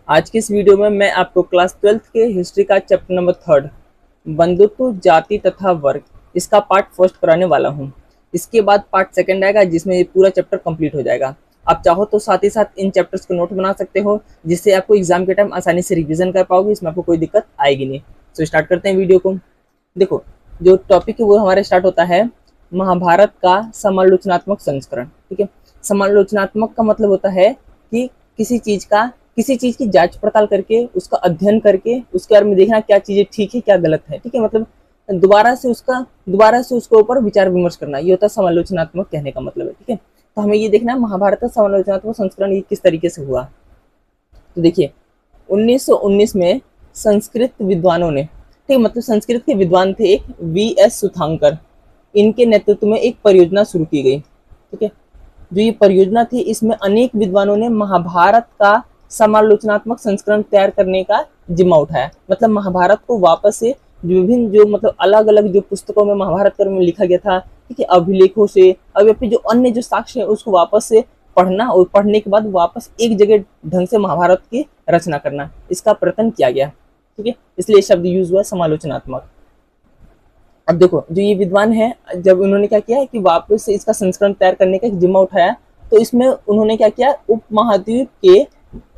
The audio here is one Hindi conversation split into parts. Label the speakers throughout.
Speaker 1: आज की इस वीडियो में मैं आपको क्लास 12th के हिस्ट्री का चैप्टर नंबर 3 बंधुत्व जाति तथा वर्ग इसका पार्ट फर्स्ट कराने वाला हूं। इसके बाद पार्ट सेकंड आएगा जिसमें ये पूरा चैप्टर कंप्लीट हो जाएगा। आप चाहो तो साथ ही साथ इन चैप्टर्स को नोट बना सकते हो, जिससे आपको एग्जाम के टाइम आसानी से रिवीजन कर पाओगे। इसमें आपको कोई दिक्कत आएगी नहीं। तो स्टार्ट करते हैं वीडियो को। देखो, जो टॉपिक है वो हमारे स्टार्ट होता है महाभारत का समालोचनात्मक संस्करण। ठीक है, समालोचनात्मक का मतलब होता है कि किसी चीज की जांच पड़ताल करके, उसका अध्ययन करके, उसके बारे में देखना क्या चीजें ठीक है क्या गलत है। ठीक है, मतलब दोबारा से उसके ऊपर विचार विमर्श करना, ये होता है समालोचनात्मक कहने का मतलब है। ठीक है, तो हमें ये देखना है महाभारत का समालोचनात्मक संस्करण ये किस तरीके से हुआ। तो देखिए, 1919 में संस्कृत विद्वानों ने, ठीक, मतलब संस्कृत के विद्वान थे एक वी.एस. सुथांकर, इनके नेतृत्व में एक परियोजना शुरू की गई। ठीक है, जो ये परियोजना थी इसमें अनेक विद्वानों ने महाभारत का समालोचनात्मक संस्करण तैयार करने का जिम्मा उठाया। मतलब महाभारत को वापस से विभिन्न जो मतलब अलग अलग जो पुस्तकों में महाभारत में लिखा गया था, ठीक है, अभिलेखों से अब फिर जो अन्य जो साक्ष्य है उसको वापस से पढ़ना और पढ़ने के बाद वापस एक जगह ढंग से महाभारत की रचना करना, इसका प्रयत्न किया गया। ठीक है, इसलिए शब्द यूज हुआ समालोचनात्मक। अब देखो, जो ये विद्वान है, जब उन्होंने क्या किया है कि वापस से इसका संस्करण तैयार करने का जिम्मा उठाया, तो इसमें उन्होंने क्या किया, उपमहाद्वीप के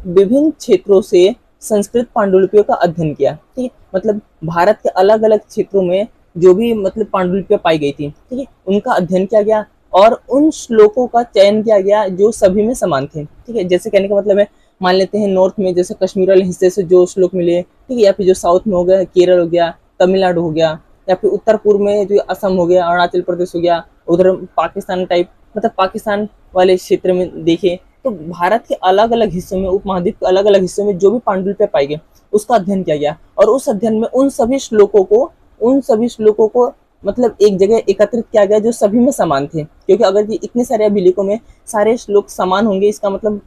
Speaker 1: विभिन्न क्षेत्रों से संस्कृत पांडुलिपियों का अध्ययन किया। ठीक है, मतलब भारत के अलग अलग क्षेत्रों में जो भी मतलब पांडुलिपियां पाई गई थी, ठीक है, उनका अध्ययन किया गया और उन श्लोकों का चयन किया गया जो सभी में समान थे। ठीक है, जैसे कहने का मतलब है, मान लेते हैं नॉर्थ में जैसे कश्मीर वाले हिस्से से जो श्लोक मिले, ठीक है, या फिर जो साउथ में हो गया, केरल हो गया, तमिलनाडु हो गया, या फिर उत्तर पूर्व में जो असम हो गया, अरुणाचल प्रदेश हो गया, उधर पाकिस्तान टाइप मतलब पाकिस्तान वाले क्षेत्र में देखें तो भारत के अलग अलग हिस्सों में, उपमहाद्वीप के अलग अलग हिस्सों में जो भी पांडुलिपियां पाई गई उसका अध्ययन किया गया। और उस अध्ययन में उन सभी श्लोकों को मतलब एक जगह एकत्रित किया गया जो सभी में समान थे। क्योंकि अगर ये इतने सारे अभिलेखों में सारे श्लोक समान होंगे, इसका मतलब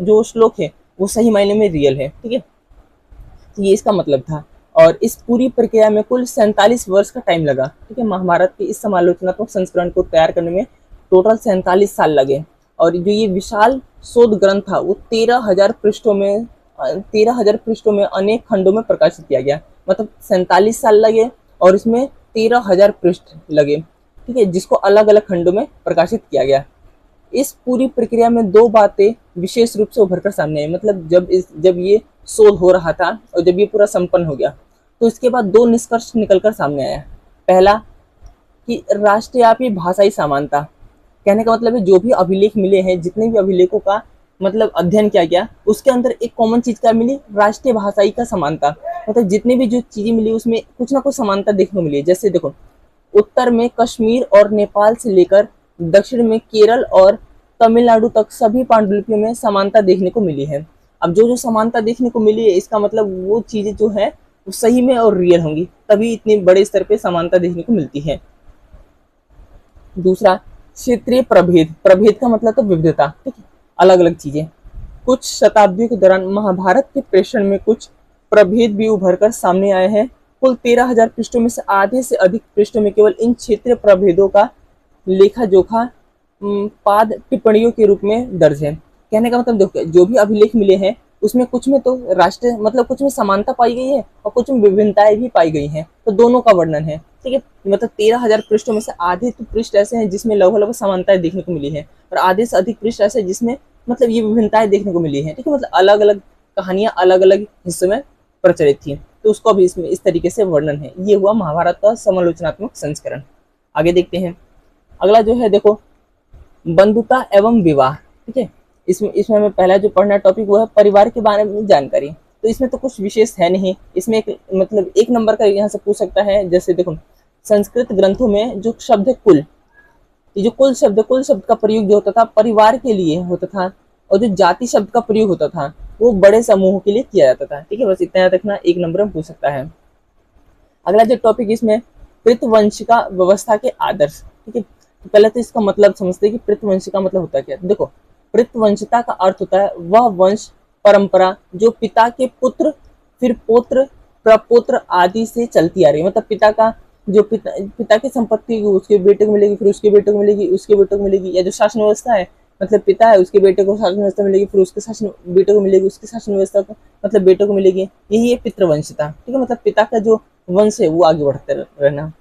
Speaker 1: जो श्लोक है वो सही मायने में रियल है। ठीक है, तो ये इसका मतलब था। और इस पूरी प्रक्रिया में कुल 47 वर्ष का टाइम लगा। ठीक है, महाभारत के इस समालोचनात्मक संस्करण को तैयार करने में टोटल 47 साल लगे। और जो ये विशाल शोध ग्रंथ था वो 13,000 पृष्ठों में अनेक खंडों में प्रकाशित किया गया। मतलब 47 साल लगे और इसमें 13,000 पृष्ठ लगे। ठीक है, जिसको अलग अलग खंडों में प्रकाशित किया गया। इस पूरी प्रक्रिया में दो बातें विशेष रूप से उभरकर सामने आई। मतलब जब ये शोध हो रहा था और जब ये पूरा संपन्न हो गया तो इसके बाद दो निष्कर्ष निकलकर सामने आया। पहला कि राष्ट्रव्यापी भाषाई समानता, कहने का मतलब है जो भी अभिलेख मिले हैं, जितने भी अभिलेखों का मतलब अध्ययन किया गया उसके अंदर एक कॉमन चीज क्या मिली, राष्ट्रीय भाषाई का समानता। मतलब जितनी भी जो चीजें मिली उसमें कुछ ना कुछ समानता देखने को मिली। जैसे देखो, उत्तर में कश्मीर और नेपाल से लेकर दक्षिण में केरल और तमिलनाडु तक सभी पांडुलिपियों में समानता देखने को मिली है। अब जो समानता देखने को मिली है इसका मतलब वो चीजें जो है वो सही में और रियल होंगी, तभी इतने बड़े स्तर पे समानता देखने को मिलती है। दूसरा, क्षेत्रीय प्रभेद का मतलब तो विविधता। ठीक है, अलग अलग चीजें। कुछ शताब्दियों के दौरान महाभारत के प्रेषण में कुछ प्रभेद भी उभरकर सामने आए हैं। कुल 13,000 पृष्ठों में से आधे से अधिक पृष्ठों में केवल इन क्षेत्रीय प्रभेदों का लेखा जोखा पाद टिप्पणियों के रूप में दर्ज है। कहने का मतलब देखो, जो भी अभिलेख मिले हैं उसमें कुछ में तो राष्ट्रीय मतलब कुछ में समानता पाई गई है और कुछ में विभिन्नताएं भी पाई गई हैं, तो दोनों का वर्णन है। ठीक है, मतलब 13,000 पृष्ठों में से आधे तो पृष्ठ ऐसे हैं जिसमें लगभग समानताएं देखने को मिली है और आधे से अधिक पृष्ठ ऐसे जिसमें मतलब ये विभिन्नताएं देखने को मिली है। ठीक है, मतलब अलग अलग कहानियां अलग अलग हिस्सों में प्रचलित थी, तो उसको भी इसमें इस तरीके से वर्णन है। ये हुआ महाभारत का समालोचनात्मक संस्करण। आगे देखते हैं। अगला जो है देखो, बंधुता एवं विवाह। ठीक है, इसमें हमें पहला जो पढ़ना टॉपिक वो है परिवार के बारे में जानकारी। तो इसमें तो कुछ विशेष है नहीं, इसमें एक नंबर का यहाँ से पूछ सकता है। जैसे देखो, संस्कृत ग्रंथों में जो शब्द है कुल, ये जो कुल शब्द का प्रयोग जो होता था परिवार के लिए होता था, और जो जाति शब्द का प्रयोग होता था वो बड़े समूहों के लिए किया जाता था। ठीक है, बस इतना याद रखना, एक नंबर में पूछ सकता है। अगला जो टॉपिक इसमें पृथवंशिका व्यवस्था के आदर्श। ठीक है, तो पहले तो इसका मतलब समझते हैं कि पृथवंशिका मतलब होता है क्या। देखो, पृथवंशिता का अर्थ होता है वह वंश परंपरा जो पिता के पुत्र फिर पौत्र प्रपौत्र आदि से चलती आ रही है। मतलब पिता की संपत्ति उसके बेटे को मिलेगी, फिर उसके बेटे को मिलेगी, उसके बेटे को मिलेगी, या जो शासन व्यवस्था है मतलब पिता है उसके बेटे को शासन व्यवस्था मिलेगी, फिर उसके शासन बेटे को मिलेगी, उसकी शासन व्यवस्था को मतलब बेटे को मिलेगी। यही है पितृवंशिता, ठीक है। मतलब पिता का जो वंश है वो आगे बढ़ते रहना।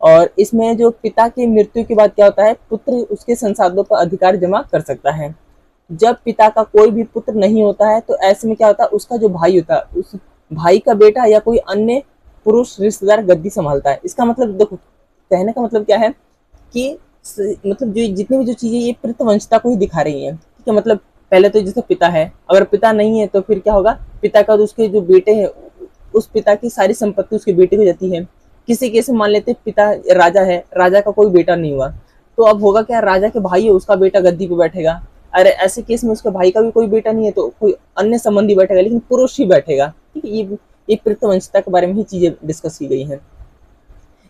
Speaker 1: और इसमें जो पिता की मृत्यु के बाद क्या होता है, पुत्र उसके संसाधनों पर अधिकार जमा कर सकता है। जब पिता का कोई भी पुत्र नहीं होता है तो ऐसे में क्या होता है, उसका जो भाई होता है उस भाई का बेटा या कोई अन्य पुरुष रिश्तेदार गद्दी संभालता है। इसका मतलब देखो, कहने का मतलब क्या है कि मतलब जो जितनी भी जो चीजें ये पितृवंशिता को ही दिखा रही है, ठीक है। मतलब पहले तो जैसे पिता है, अगर पिता नहीं है तो फिर क्या होगा, पिता का उसके जो बेटे हैं उस पिता की सारी संपत्ति उसके बेटे को जाती है। किसी केस में मान लेते पिता राजा है, राजा का कोई बेटा नहीं हुआ, तो अब होगा क्या, राजा के भाई है उसका बेटा गद्दी पे बैठेगा। अरे ऐसे केस में उसके भाई का भी कोई बेटा नहीं है तो कोई अन्य संबंधी बैठेगा, लेकिन पुरुष ही बैठेगा, ठीक है। ये पितृवंशिता के बारे में ही चीजें डिस्कस की गई हैं।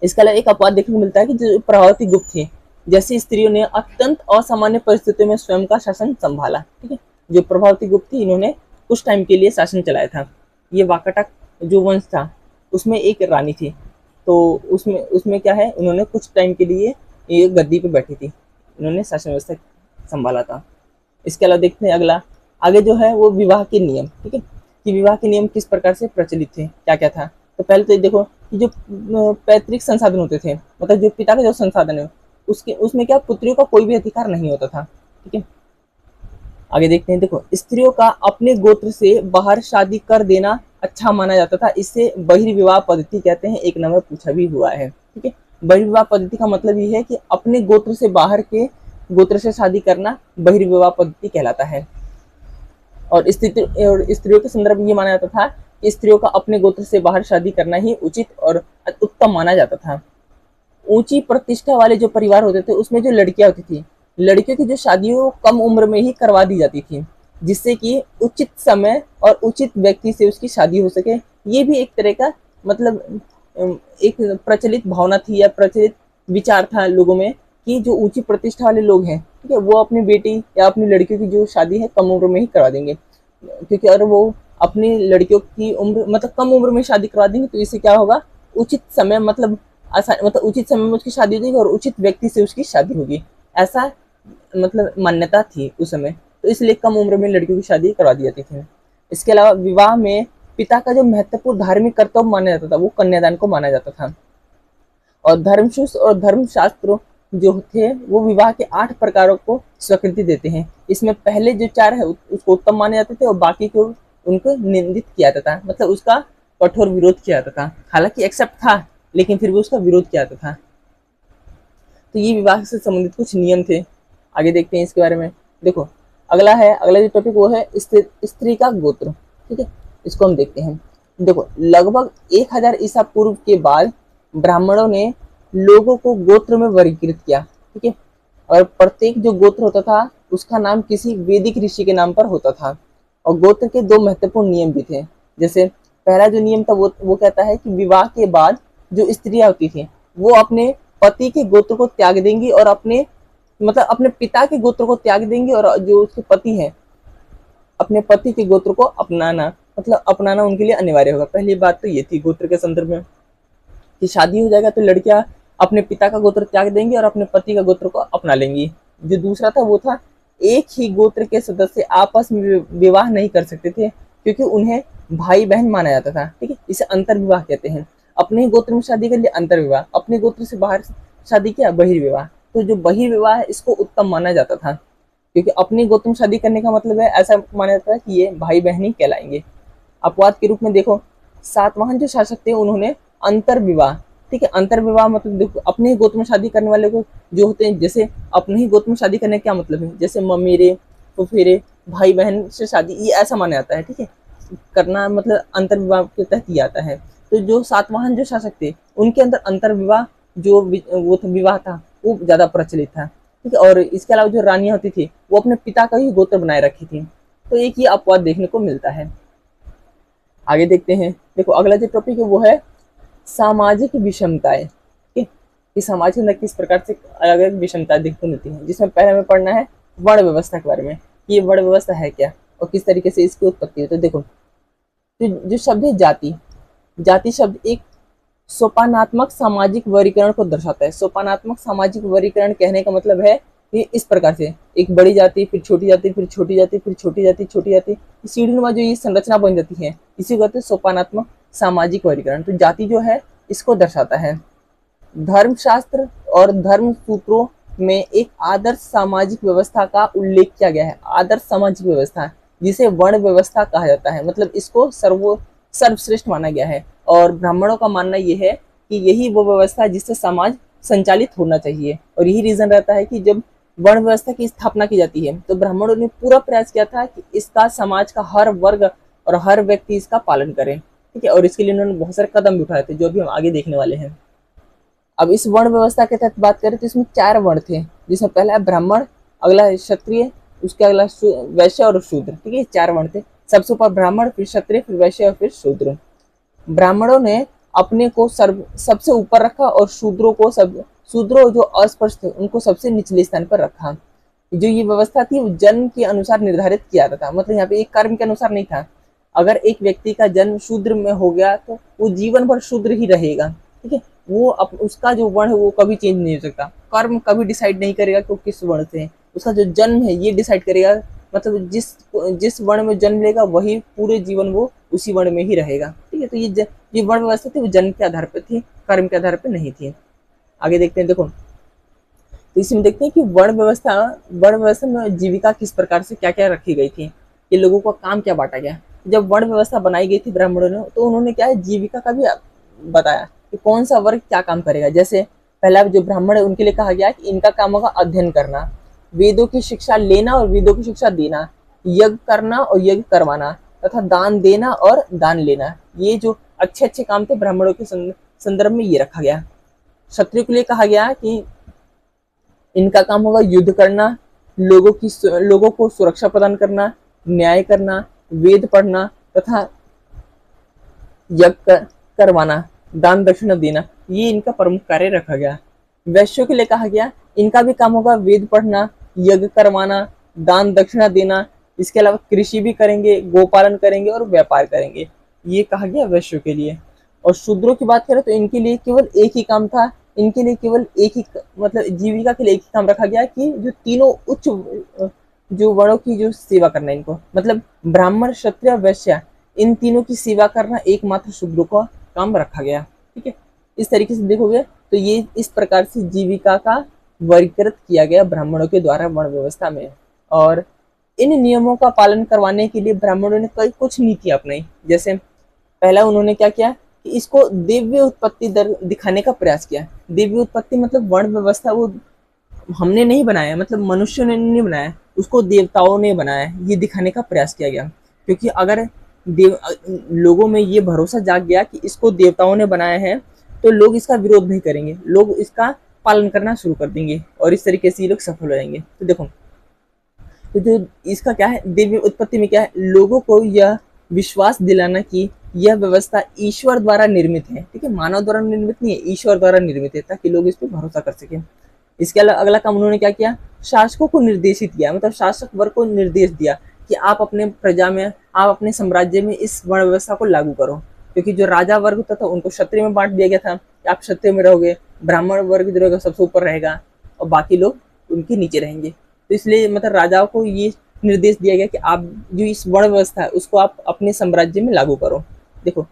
Speaker 1: इसके अलावा एक अपवाद देखने को मिलता है कि जो प्रभावती गुप्त थी, जैसी स्त्रियों ने अत्यंत असामान्य परिस्थितियों में स्वयं का शासन संभाला, ठीक है। जो प्रभावती गुप्त थी इन्होंने कुछ टाइम के लिए शासन चलाया था। ये वाकाटक जो वंश था उसमें एक रानी थी, तो उसमें उसमें क्या है, उन्होंने कुछ टाइम के लिए ये गद्दी पे बैठी थी, इन्होंने शासन व्यवस्था संभाला था। इसके अलावा देखते हैं अगला, आगे जो है वो विवाह के नियम, ठीक है, कि विवाह के नियम किस प्रकार से प्रचलित थे, क्या क्या था। तो पहले तो देखो कि जो पैतृक संसाधन होते थे, मतलब जो पिता का जो संसाधन है उसके उसमें क्या पुत्रियों का कोई भी अधिकार नहीं होता था, ठीक है। आगे देखते हैं, देखो स्त्रियों का अपने गोत्र से बाहर शादी कर देना अच्छा माना जाता था, इसे बहिर्विवाह पद्धति कहते हैं। एक नंबर पूछा भी हुआ है, ठीक है। बहिर्विवाह पद्धति का मतलब ये है कि अपने गोत्र से बाहर के गोत्र से शादी करना बहिर्विवाह पद्धति कहलाता है। और स्त्रियों के संदर्भ में ये माना जाता था कि स्त्रियों का अपने गोत्र से बाहर शादी करना ही उचित और उत्तम माना जाता था। ऊंची प्रतिष्ठा वाले जो परिवार होते थे उसमें जो लड़कियां होती थी, लड़कियों की जो शादियों कम उम्र में ही करवा दी जाती थी, जिससे कि उचित समय और उचित व्यक्ति से उसकी शादी हो सके। ये भी एक तरह का मतलब एक प्रचलित भावना थी या प्रचलित विचार था लोगों में कि जो ऊंची प्रतिष्ठा वाले लोग हैं, ठीक है, वो अपनी बेटी या अपनी लड़कियों की जो शादी है कम उम्र में ही करवा देंगे, क्योंकि अगर वो अपनी लड़कियों की उम्र मतलब कम उम्र में शादी करवा देंगे तो इससे क्या होगा, उचित समय मतलब मतलब उचित समय में उसकी शादी हो जाएगी और उचित व्यक्ति से उसकी शादी होगी, ऐसा मतलब मान्यता थी उस समय। तो इसलिए कम उम्र में लड़कियों की शादी करवा दी जाती थी। इसके अलावा विवाह में पिता का जो महत्वपूर्ण धार्मिक कर्तव्य माना जाता था वो कन्यादान को माना जाता था। और धर्मसूत्र और धर्मशास्त्र जो थे वो विवाह के 8 प्रकारों को स्वीकृति देते हैं। इसमें पहले जो 4 है उसको उत्तम माने जाते थे और बाकी को उनको निंदित किया जाता था, मतलब उसका कठोर विरोध किया जाता था। हालांकि एक्सेप्ट था लेकिन फिर भी उसका विरोध किया जाता था। तो ये विवाह से संबंधित कुछ नियम थे। आगे देखते हैं इसके बारे में। देखो अगला जो टॉपिक वो है स्त्री का गोत्र, ठीक है, इसको हम देखते हैं। देखो लगभग 1000 ईसा पूर्व के बाद ब्राह्मणों ने लोगों को गोत्र में वर्गीकृत किया, ठीक है। और प्रत्येक जो गोत्र होता था उसका नाम किसी वैदिक ऋषि के नाम पर होता था। और गोत्र के 2 महत्वपूर्ण नियम भी थे। जैसे पहला जो नियम था वो कहता है कि विवाह के बाद जो स्त्रियां होती थी वो अपने पति के गोत्र को त्याग देंगी और अपने पिता के गोत्र को त्याग देंगी, और जो उसके पति हैं अपने पति के गोत्र को अपनाना उनके लिए अनिवार्य होगा। पहली बात तो ये थी गोत्र के संदर्भ में कि शादी हो जाएगा तो लड़कियां अपने पिता का गोत्र त्याग देंगी और अपने पति का गोत्र को अपना लेंगी। जो दूसरा था वो था एक ही गोत्र के सदस्य आपस में विवाह नहीं कर सकते थे क्योंकि उन्हें भाई बहन माना जाता था, ठीक है। इसे अंतर विवाह कहते हैं। अपने ही गोत्र में शादी कर लिया अंतर विवाह, अपने गोत्र से बाहर शादी किया बहिर्विवाह। तो जो बहिर्विवाह है इसको उत्तम माना जाता था क्योंकि अपने गोत्र में शादी करने का मतलब है ऐसा माना जाता है कि ये भाई बहन ही कहलाएंगे। अपवाद के रूप में देखो सातवाहन जो शासक थे उन्होंने अंतर विवाह, ठीक है, अंतर विवाह मतलब देखो अपने ही गोत्र में शादी करने वाले को जो होते हैं, जैसे अपने ही गोत्र में शादी करने का क्या मतलब है, जैसे ममेरे फुफेरे भाई बहन से शादी, ये ऐसा माना जाता है, ठीक है, करना मतलब अंतर विवाह के तहत ही आता है। तो जो सातवाहन जो शासक थे उनके अंदर अंतर विवाह जो वो विवाह था वो ज्यादा प्रचलित था, ठीक है। और इसके अलावा जो रानियां होती थी वो अपने पिता का ही गोत्र बनाए रखी थी। तो एक ये अपवाद देखने को मिलता है। आगे देखते हैं। देखो अगला जो टॉपिक है वो है सामाजिक विषमताएं, ठीक है, कि समाज के अंदर किस प्रकार से अलग अलग विषमताएं देखने को मिलती हैं, जिसमें पहले हमें पढ़ना है वर्ण व्यवस्था के बारे में कि ये वर्ण व्यवस्था है क्या और किस तरीके से इसकी उत्पत्ति है। तो देखो जो शब्द है जाति, जाति शब्द एक सोपानात्मक सामाजिक वर्गीकरण को दर्शाता है। सोपानात्मक सामाजिक वर्गीकरण कहने का मतलब है ये इस प्रकार से एक बड़ी जाति, फिर छोटी जाति, फिर छोटी जाति, फिर छोटी जाति, छोटी जाति, सीढ़ीनुमा जो ये संरचना बन जाती है, इसी को कहते हैं सोपानात्मक सामाजिक वर्गीकरण। तो जाति जो है इसको दर्शाता है। धर्मशास्त्र और धर्म सूत्रों में एक आदर्श सामाजिक व्यवस्था का उल्लेख किया गया है। आदर्श सामाजिक व्यवस्था जिसे वर्ण व्यवस्था कहा जाता है, मतलब इसको सर्वश्रेष्ठ माना गया है। और ब्राह्मणों का मानना यह है कि यही वो व्यवस्था है जिससे समाज संचालित होना चाहिए। और यही रीजन रहता है कि जब वर्ण व्यवस्था की स्थापना की जाती है तो ब्राह्मणों ने पूरा प्रयास किया था कि इसका समाज का हर वर्ग और हर व्यक्ति इसका पालन करे, ठीक है। और इसके लिए उन्होंने बहुत सारे कदम भी उठाए थे जो भी हम आगे देखने वाले हैं। अब इस वर्ण व्यवस्था के तहत बात करें तो इसमें 4 वर्ण थे, जिसमें पहला है ब्राह्मण, अगला है क्षत्रिय, उसके अगला वैश्य और शूद्र, ठीक है। 4 वर्ण थे, सबसे ऊपर ब्राह्मण, फिर क्षत्रिय, फिर वैश्य और फिर शूद्र। ब्राह्मणों ने अपने को सबसे ऊपर रखा और शूद्रों जो अस्पृश्य थे उनको सबसे निचले स्थान पर रखा। जो ये व्यवस्था थी वो जन्म के अनुसार निर्धारित किया जाता था, मतलब यहाँ पे एक कर्म के अनुसार नहीं था। अगर एक व्यक्ति का जन्म शूद्र में हो गया तो वो जीवन भर शूद्र ही रहेगा, ठीक है। वो उसका जो वर्ण है वो कभी चेंज नहीं हो सकता। कर्म कभी डिसाइड नहीं करेगा कि वो किस वर्ण से है, उसका जो जन्म है ये डिसाइड करेगा। मतलब जिस वर्ण में जन्म लेगा वही पूरे जीवन वो उसी वर्ण में ही रहेगा, ठीक है। तो ये वर्ण व्यवस्था थी वो जन्म के आधार पर थी, कर्म के आधार पर नहीं थी। आगे देखते हैं, देखो तो इसमें देखते हैं कि वर्ण व्यवस्था में जीविका किस प्रकार से क्या क्या रखी गई थी, ये लोगों का काम क्या बांटा गया। जब वर्ण व्यवस्था बनाई गई थी ब्राह्मणों ने तो उन्होंने क्या है जीविका का भी बताया कि कौन सा वर्ग क्या काम करेगा। जैसे पहला जो ब्राह्मण है उनके लिए कहा गया कि इनका काम होगा अध्ययन करना, वेदों की शिक्षा लेना और वेदों की शिक्षा देना, यज्ञ करना और यज्ञ करवाना, तथा दान देना और दान लेना। ये जो अच्छे अच्छे काम थे ब्राह्मणों के संदर्भ में ये रखा गया। क्षत्रिय के लिए कहा गया कि इनका काम होगा युद्ध करना, लोगों को सुरक्षा प्रदान करना, न्याय करना, वेद पढ़ना तथा यज्ञ करवाना, दान दक्षिणा देना। ये इनका प्रमुख कार्य रखा गया। वैश्यों के लिए कहा गया इनका भी काम होगा वेद पढ़ना, यज्ञ करवाना, दान दक्षिणा देना, इसके अलावा कृषि भी करेंगे, गोपालन करेंगे और व्यापार करेंगे। ये कहा गया वैश्यों के लिए। और शूद्रों की बात करें तो इनके लिए केवल एक ही काम था, इनके लिए केवल एक ही मतलब जीविका के लिए एक ही काम रखा गया कि जो तीनों उच्च जो वर्णों की जो सेवा करना इनको, मतलब ब्राह्मण, क्षत्रिय, वैश्य, इन तीनों की सेवा करना एकमात्र शूद्रों का काम रखा गया, ठीक है। इस तरीके से देखोगे तो ये इस प्रकार से जीविका का वर्गीकृत किया गया ब्राह्मणों के द्वारा वर्ण व्यवस्था में। और इन नियमों का पालन करवाने के लिए ब्राह्मणों ने कई कुछ नीतियां अपनाई। जैसे पहला उन्होंने क्या किया कि इसको दिव्य उत्पत्ति दर दिखाने का प्रयास किया। दिव्य उत्पत्ति मतलब वर्ण व्यवस्था वो हमने नहीं बनाया, मतलब मनुष्य ने नहीं बनाया, उसको देवताओं ने बनाया, ये दिखाने का प्रयास किया गया। क्योंकि अगर लोगों में ये भरोसा जाग गया कि इसको देवताओं ने बनाया है तो लोग इसका विरोध नहीं करेंगे, लोग इसका पालन करना शुरू कर देंगे और इस तरीके से ये लोग सफल हो जाएंगे। तो देखो तो जो इसका क्या है दिव्य उत्पत्ति में क्या है, लोगों को यह विश्वास दिलाना कि यह व्यवस्था ईश्वर द्वारा निर्मित है, ठीक है। मानव द्वारा निर्मित नहीं है, ईश्वर द्वारा निर्मित है, ताकि लोग इस पर भरोसा कर सकें। इसके अलावा अगला काम उन्होंने क्या किया, शासकों को निर्देशित किया, मतलब शासक वर्ग को निर्देश दिया कि आप अपने प्रजा में, आप अपने साम्राज्य में इस वर्ण व्यवस्था को लागू करो। क्योंकि जो राजा वर्ग होता था उनको क्षत्रिय में बांट दिया गया था कि आप क्षत्रिय में रहोगे, ब्राह्मण वर्ग जो रहेगा सबसे ऊपर रहेगा और बाकी लोग उनके नीचे रहेंगे। तो इसलिए मतलब राजाओं को ये निर्देश दिया गया कि आप जो इस वर्ण व्यवस्था है उसको आप अपने साम्राज्य में लागू करो। देखो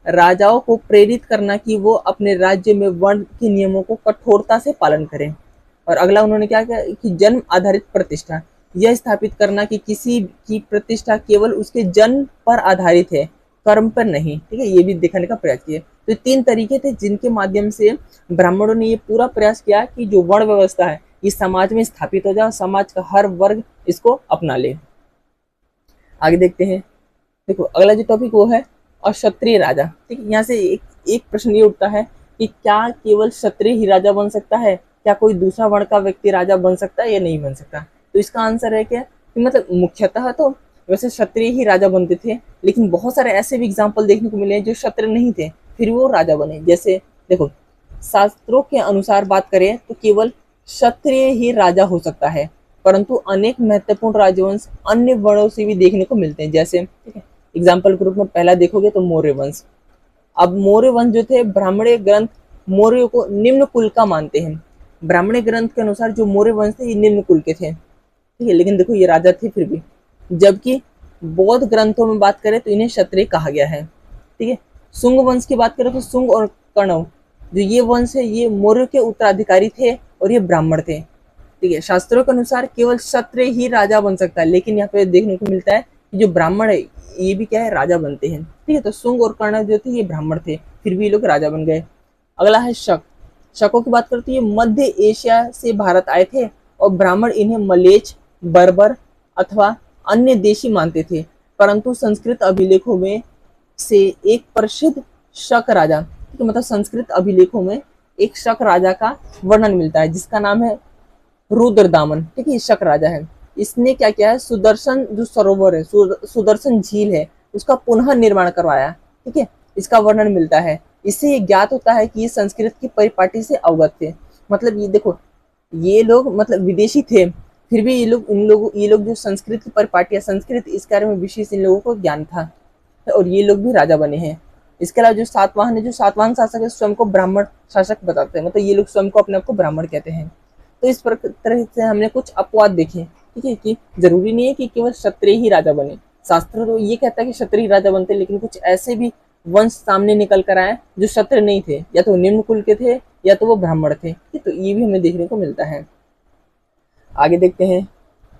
Speaker 1: राजाओं को प्रेरित करना कि वो अपने राज्य में वर्ण के नियमों को कठोरता से पालन करें। और अगला उन्होंने क्या किया कि जन्म आधारित प्रतिष्ठा, यह स्थापित करना कि किसी की प्रतिष्ठा केवल उसके जन्म पर आधारित है, कर्म पर नहीं, ठीक है। ये भी दिखाने का प्रयास किया। तो 3 तरीके थे जिनके माध्यम से ब्राह्मणों ने ये पूरा प्रयास किया कि जो वर्ण व्यवस्था है ये समाज में स्थापित हो जाए, समाज का हर वर्ग इसको अपना ले। आगे देखते हैं, देखो अगला जो टॉपिक वो है अक्षत्रिय राजा, ठीक है। यहाँ से एक प्रश्न ये उठता है कि क्या केवल क्षत्रिय ही राजा बन सकता है, क्या कोई दूसरा वर्ण का व्यक्ति राजा बन सकता है या नहीं बन सकता। तो इसका आंसर है क्या कि मतलब मुख्यतः तो वैसे क्षत्रिय ही राजा बनते थे, लेकिन बहुत सारे ऐसे भी एग्जाम्पल देखने को मिले हैं जो क्षत्रिय नहीं थे फिर वो राजा बने। जैसे देखो शास्त्रों के अनुसार बात करें तो केवल क्षत्रिय ही राजा हो सकता है, परंतु अनेक महत्वपूर्ण राजवंश अन्य वर्णों से भी देखने को मिलते हैं। जैसे ठीक है एग्जाम्पल के रूप में पहला देखोगे तो मौर्य वंश। अब मौर्य वंश जो थे ब्राह्मणीय ग्रंथ मौर्य को निम्न कुल का मानते हैं। ब्राह्मणी ग्रंथ के अनुसार जो मौर्य वंश थे ये निम्न कुल के थे, ठीक है, लेकिन देखो ये राजा थे फिर भी। जबकि बौद्ध ग्रंथों में बात करें तो इन्हें क्षत्रिय कहा गया है, ठीक है। शुंग वंश की बात करें तो शुंग और कण्व जो ये वंश है ये मौर्य के उत्तराधिकारी थे और ये ब्राह्मण थे, ठीक है। शास्त्रों के अनुसार केवल क्षत्रिय ही राजा बन सकता है, लेकिन यहाँ पे देखने को मिलता है कि जो ब्राह्मण है ये भी क्या है, राजा बनते हैं, ठीक है। तो शुंग और कर्ण जो थे ये ब्राह्मण थे, फिर भी ये लोग राजा बन गए। अगला है शक। शकों की बात करते हैं, ये मध्य एशिया से भारत आए थे और ब्राह्मण इन्हें मलेच, बर्बर अथवा अन्य देशी मानते थे, परंतु संस्कृत अभिलेखों में से एक प्रसिद्ध शक राजा, ठीक है, मतलब संस्कृत अभिलेखों में एक शक राजा का वर्णन मिलता है जिसका नाम है रुद्रदामन, ठीक है, शक राजा है। इसने क्या किया है, सुदर्शन जो सरोवर है, सुदर्शन झील है, उसका पुनः निर्माण करवाया, ठीक है, इसका वर्णन मिलता है। इससे ये ज्ञात होता है कि ये संस्कृत की परिपाटी से अवगत थे। मतलब ये देखो, ये लोग मतलब विदेशी थे, फिर भी ये लोग जो संस्कृत की परिपाटी है, संस्कृत इस कार्य में विशेष इन लोगों को ज्ञान था और ये लोग भी राजा बने हैं। इसके अलावा जो सातवाहन है, जो सातवाहन शासक है स्वयं को ब्राह्मण शासक बताते हैं, मतलब ये लोग स्वयं को अपने आप को ब्राह्मण कहते हैं। तो इस तरह से हमने कुछ अपवाद देखे, ठीक है, कि जरूरी नहीं है कि केवल क्षत्रिय ही राजा बने। शास्त्र तो ये कहता है कि क्षत्रिय राजा बनते, लेकिन कुछ ऐसे भी वंश सामने निकल कर आए जो क्षत्रिय नहीं थे, या तो निम्न कुल के थे या तो वो ब्राह्मण थे, तो ये भी हमें देखने को मिलता है। आगे देखते हैं,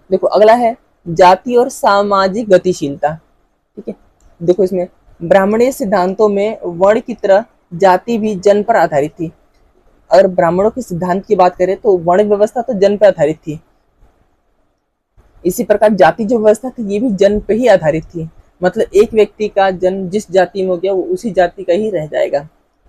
Speaker 1: देखो अगला है जाति और सामाजिक गतिशीलता, ठीक है। देखो इसमें ब्राह्मणीय सिद्धांतों में वर्ण की तरह जाति भी जन्म पर आधारित थी। अगर ब्राह्मणों के सिद्धांत की बात करें तो वर्ण व्यवस्था तो जन्म पर आधारित थी, इसी प्रकार जाति जो व्यवस्था थी ये भी जन्म पे ही आधारित थी। मतलब एक व्यक्ति का जन्म जिस जाति में हो गया वो उसी जाति का ही रह जाएगा,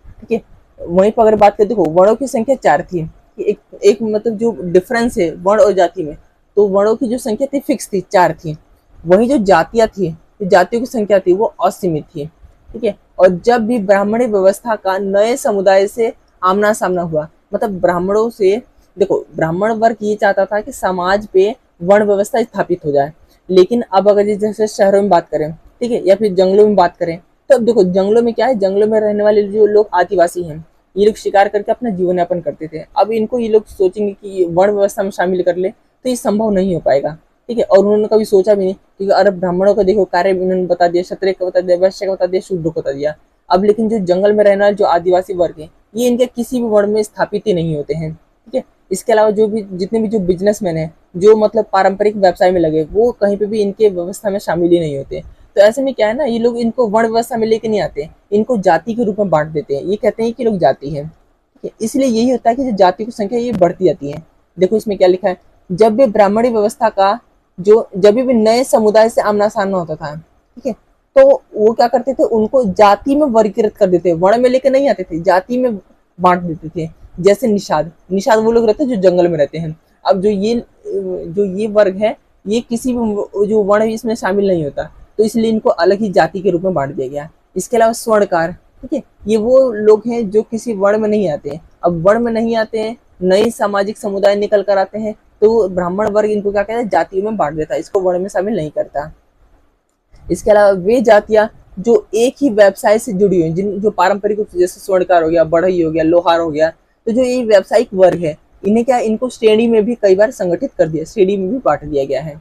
Speaker 1: ठीक है। वहीं पर अगर बात करें, देखो वर्णों की संख्या 4 थी, एक मतलब जो डिफरेंस है वर्ण और जाति में, तो वर्णों की जो संख्या थी फिक्स थी, 4 थी। वही जो जातियां थी, जो जातियों की संख्या थी वो असीमित थी, ठीक है। और जब भी ब्राह्मणी व्यवस्था का नए समुदाय से आमना सामना हुआ, मतलब ब्राह्मणों से, देखो ब्राह्मण वर्ग ये चाहता था कि समाज पे वर्ण व्यवस्था स्थापित हो जाए, लेकिन अब अगर जैसे शहरों में बात करें, ठीक है, या फिर जंगलों में बात करें, तो अब देखो जंगलों में क्या है, जंगलों में रहने वाले जो लोग आदिवासी हैं ये लोग शिकार करके अपना जीवन यापन करते थे। अब इनको ये लोग सोचेंगे कि वर्ण व्यवस्था में शामिल कर ले तो ये संभव नहीं हो पाएगा, ठीक है। और उन्होंने कभी सोचा भी नहीं, क्योंकि अरब ब्राह्मणों का देखो कार्य इन्होंने बता दिया, क्षत्रिय का बता दिया, वैश्य का बता दिया, शूद्र को बता दिया। अब लेकिन जो जंगल में रहने वाले जो आदिवासी वर्ग है ये इनके किसी भी वर्ण में स्थापित ही नहीं होते हैं, ठीक है। इसके अलावा जो भी जितने भी जो बिजनेसमैन है, जो मतलब पारंपरिक व्यवसाय में लगे, वो कहीं पे भी इनके व्यवस्था में शामिल ही नहीं होते। तो ऐसे में क्या है ना, ये लोग इनको वर्ण व्यवस्था में लेके नहीं आते, इनको जाति के रूप में बांट देते हैं। ये कहते हैं कि लोग जाति है, ठीक है। इसलिए यही होता है कि जो जाति की संख्या ये बढ़ती जाती है। देखो इसमें क्या लिखा है, जब भी ब्राह्मणी व्यवस्था का जो जब भी नए समुदाय से आमना सामना होता था, ठीक है, तो वो क्या करते थे, उनको जाति में वर्गीकृत कर देते, वर्ण में लेके नहीं आते थे, जाति में बांट देते थे। जैसे निषाद, निषाद वो लोग रहते हैं जो जंगल में रहते हैं। अब जो ये वर्ग है ये किसी भी जो वर्ण इसमें शामिल नहीं होता, तो इसलिए इनको अलग ही जाति के रूप में बांट दिया गया। इसके अलावा स्वर्णकार, ठीक है, ये वो लोग हैं जो किसी वर्ण में नहीं आते हैं। अब वर्ण में नहीं आते हैं, नए सामाजिक समुदाय निकल कर आते हैं, तो ब्राह्मण वर्ग इनको क्या कहता है, जातियों में बांट देता है, इसको वर्ण में शामिल नहीं करता। इसके अलावा वे जातियां जो एक ही व्यवसाय से जुड़ी हुई, जिन जो पारंपरिक रूप से, जैसे स्वर्णकार हो गया, बढ़ई हो गया, लोहार हो गया, तो जो ये व्यावसायिक वर्ग है इन्हें क्या, इनको श्रेणी में भी कई बार संगठित कर दिया, श्रेणी में भी बांट दिया गया है।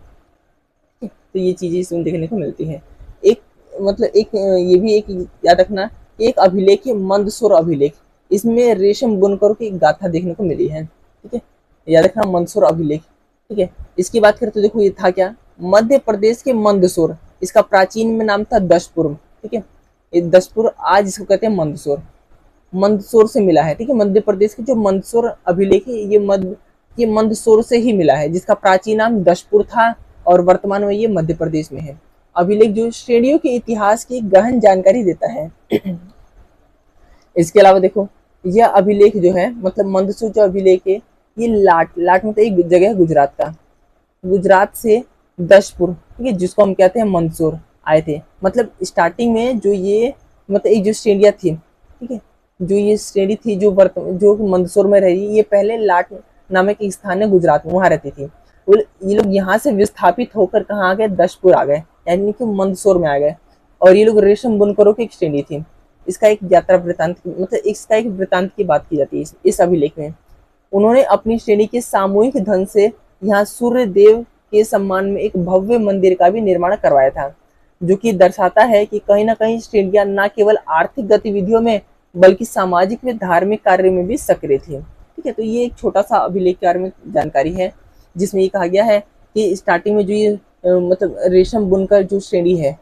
Speaker 1: तो ये चीजें इसमें देखने को मिलती है। एक मतलब एक ये भी एक याद रखना, एक अभिलेख है मंदसौर अभिलेख, इसमें रेशम बुनकरों की गाथा देखने को मिली है, ठीक है, याद रखना मंदसौर अभिलेख, ठीक है। इसकी बात करें तो देखो ये था क्या, मध्य प्रदेश के मंदसौर, इसका प्राचीन में नाम था दशपुर, ठीक है, ये दशपुर आज इसको कहते हैं मंदसौर, मंदसौर से मिला है, ठीक है। मध्य प्रदेश के जो मंदसौर अभिलेख है ये मंदसौर से ही मिला है, जिसका प्राचीन नाम दशपुर था और वर्तमान में ये मध्य प्रदेश में है। अभिलेख जो श्रेणियों के इतिहास की गहन जानकारी देता है। इसके अलावा देखो यह अभिलेख जो है, मतलब मंदसौर जो अभिलेख है, ये लाट मतलब एक जगह है गुजरात का, गुजरात से दशपुर, ठीक है, जिसको हम कहते हैं मंदसौर आए थे। मतलब स्टार्टिंग में जो ये मतलब एक जो श्रेणियाँ थी, ठीक है, जो ये श्रेणी थी जो मंदसौर में रही, ये पहले लाट नामक एक स्थान है गुजरात में, वहां रहती थी। ये लोग यहाँ से विस्थापित होकर कहाँ आ गए, दशपुर आ गए, यानी कि मंदसौर में आ गए। और ये लोग रेशम बुनकरों की एक श्रेणी थी। इसका एक यात्रा वृतांत, मतलब इसका एक वृतांत की बात की जाती है इस अभिलेख में। उन्होंने अपनी श्रेणी के सामूहिक धन से यहाँ सूर्य देव के सम्मान में एक भव्य मंदिर का भी निर्माण करवाया था, जो कि दर्शाता है कि कहीं ना कहीं श्रेणियां न केवल आर्थिक गतिविधियों में बल्कि सामाजिक व धार्मिक कार्य में भी सक्रिय थी। ठीक है, तो ये एक छोटा सा अभिलेख के बारे में जानकारी है, जिसमें ये कहा गया है कि स्टार्टिंग में जो ये मतलब रेशम बुनकर जो श्रेणी है,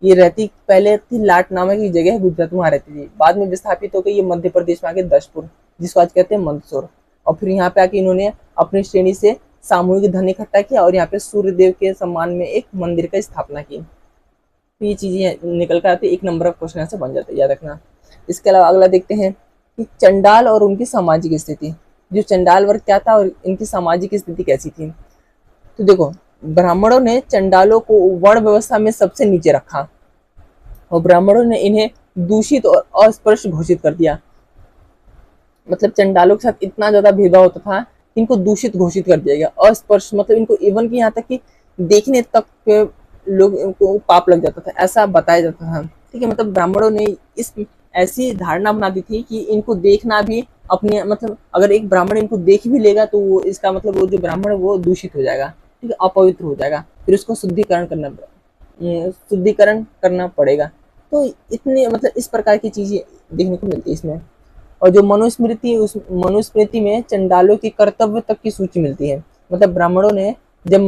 Speaker 1: ये रहती पहले थी लाट नामक एक जगह है गुजरात, वहाँ रहती थी। बाद में विस्थापित होकर ये मध्य प्रदेश में आके दशपुर, जिसको आज कहते हैं मंदसौर, और फिर यहाँ पे आके इन्होंने अपनी श्रेणी से सामूहिक धन इकट्ठा किया और यहाँ पे सूर्य देव के सम्मान में एक मंदिर का स्थापना की। तो ये चीजें निकल कर आती है, 1 नंबर ऑफ क्वेश्चन ऐसे बन जाते हैं, याद रखना। इसके अलावा अगला देखते हैं कि चंडाल और उनकी सामाजिक स्थिति। जो चंडाल वर्ग क्या था और इनकी सामाजिक स्थिति कैसी थी। तो देखो, ब्राह्मणों ने चंडालों को वर्ण व्यवस्था में सबसे नीचे रखा और ब्राह्मणों ने इन्हें दूषित और अस्पृश्य घोषित कर दिया। मतलब चंडालों के साथ इतना ज्यादा भेदभाव होता था, इनको दूषित घोषित कर दिया गया। अस्पृश्य मतलब इनको इवन की यहाँ तक कि देखने तक पे लोग इनको पाप लग जाता था, ऐसा बताया जाता था। ठीक है, मतलब ब्राह्मणों ने इस ऐसी धारणा बना दी थी कि इनको देखना भी अपने, मतलब अगर एक ब्राह्मण इनको देख भी लेगा तो वो इसका मतलब वो जो ब्राह्मण है वो दूषित हो जाएगा, ठीक है, अपवित्र हो जाएगा, फिर उसको शुद्धिकरण करना पड़ेगा। तो इतने मतलब इस प्रकार की चीजें देखने को मिलती है इसमें। और जो मनुस्मृति, उस मनुस्मृति में चंडालों के कर्तव्य तक की सूची मिलती है। मतलब ब्राह्मणों ने जब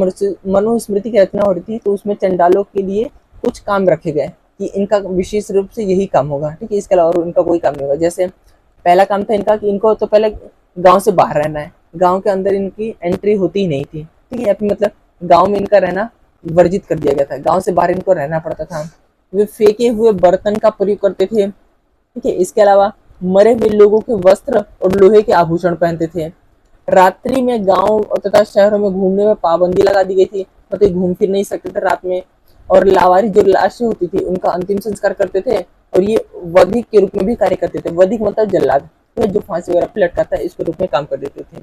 Speaker 1: मनुस्मृति की रचना हो रही थी तो उसमें चंडालों के लिए कुछ काम रखे गए कि इनका विशेष रूप से यही काम होगा। ठीक है, इसके अलावा इनका कोई काम नहीं होगा। जैसे पहला काम था इनका कि इनको तो पहले गांव से बाहर रहना है, गांव के अंदर इनकी एंट्री होती ही नहीं थी। ठीक है, मतलब गांव में इनका रहना वर्जित कर दिया गया था, गांव से बाहर इनको रहना पड़ता था। वे फेंके हुए बर्तन का प्रयोग करते थे। ठीक है, इसके अलावा मरे हुए लोगों के वस्त्र और लोहे के आभूषण पहनते थे। रात्रि में गांव तथा शहरों में घूमने में पाबंदी लगा दी गई थी, मतलब घूम फिर नहीं सकते थे रात में। और लावारिस जो लाशें होती थी उनका अंतिम संस्कार करते थे और ये वधिक के रूप में भी कार्य करते थे। वधिक मतलब जल्लाद, जो फांसी वगैरह पे लटकाता है, इसके रूप में काम कर देते थे।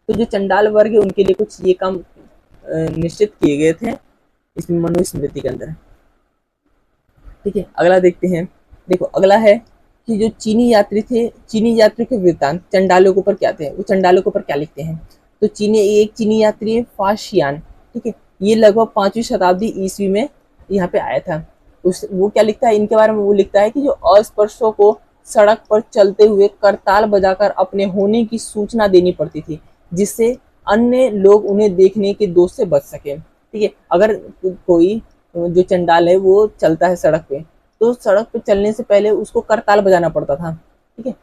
Speaker 1: तो जो चंडाल वर्ग है उनके लिए कुछ ये काम निश्चित किए गए थे इसमें मनुस्मृति के अंदर। ठीक है, अगला देखते हैं। देखो, अगला है कि जो चीनी यात्री थे, चीनी यात्रियों के वृत्तांत चंडालों के ऊपर क्या थे, वो चंडालों के ऊपर क्या लिखते हैं। तो एक चीनी यात्री है फाशियान। ठीक है, ये लगभग 5वीं शताब्दी ईस्वी में यहाँ पे आया था। वो क्या लिखता है इनके बारे में, वो लिखता है कि जो अस्पृश्यों को सड़क पर चलते हुए करताल बजाकर अपने होने की सूचना देनी पड़ती थी, जिससे अन्य लोग उन्हें देखने के दोष से बच सके। ठीक है, अगर कोई जो चंडाल है वो चलता है सड़क पे, तो सड़क पे चलने से पहले उसको करताल बजाना पड़ता था। ठीक है,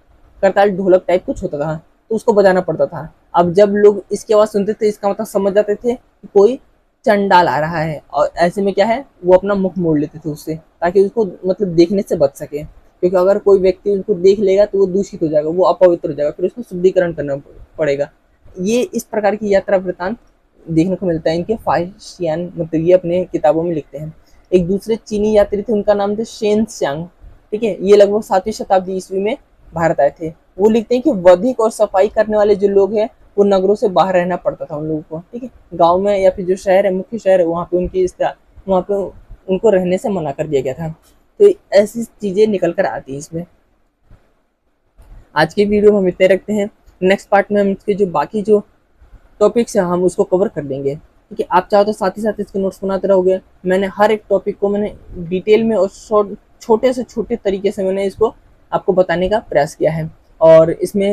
Speaker 1: करताल ढोलक टाइप कुछ होता था, तो उसको बजाना पड़ता था। अब जब लोग इसकी आवाज सुनते थे, इसका मतलब समझ जाते थे कि कोई चंडाल आ रहा है, और ऐसे में क्या है, वो अपना मुख मोड़ लेते थे उससे, ताकि उसको मतलब देखने से बच सके। क्योंकि अगर कोई व्यक्ति उनको देख लेगा तो वो दूषित हो जाएगा, वो अपवित्र हो जाएगा, फिर उसको शुद्धिकरण करना पड़ेगा। ये इस प्रकार की यात्रा वृत्तांत देखने को मिलता है इनके फाशियान, मतलब ये अपने किताबों में लिखते हैं। एक दूसरे चीनी यात्री थे, उनका नाम था शेन श्यांग। ठीक है, ये लगभग 7वीं शताब्दी ईस्वी में भारत आए थे। वो लिखते हैं कि वधिक और सफाई करने वाले जो लोग हैं वो नगरों से बाहर रहना पड़ता था उन लोगों को। ठीक है, गांव में या फिर जो शहर है, मुख्य शहर है, वहाँ पे उनको रहने से मना कर दिया गया था। तो ऐसी चीजें निकल कर आती है इसमें। आज की वीडियो में हम इतने रखते हैं। नेक्स्ट पार्ट में हम इसके जो बाकी जो टॉपिक्स है हम उसको कवर कर देंगे। ठीक है, आप चाहो तो साथ ही साथ इसके नोट्स बनाते रहोगे। मैंने हर एक टॉपिक को मैंने डिटेल में और छोटे से छोटे तरीके से मैंने इसको आपको बताने का प्रयास किया है। और इसमें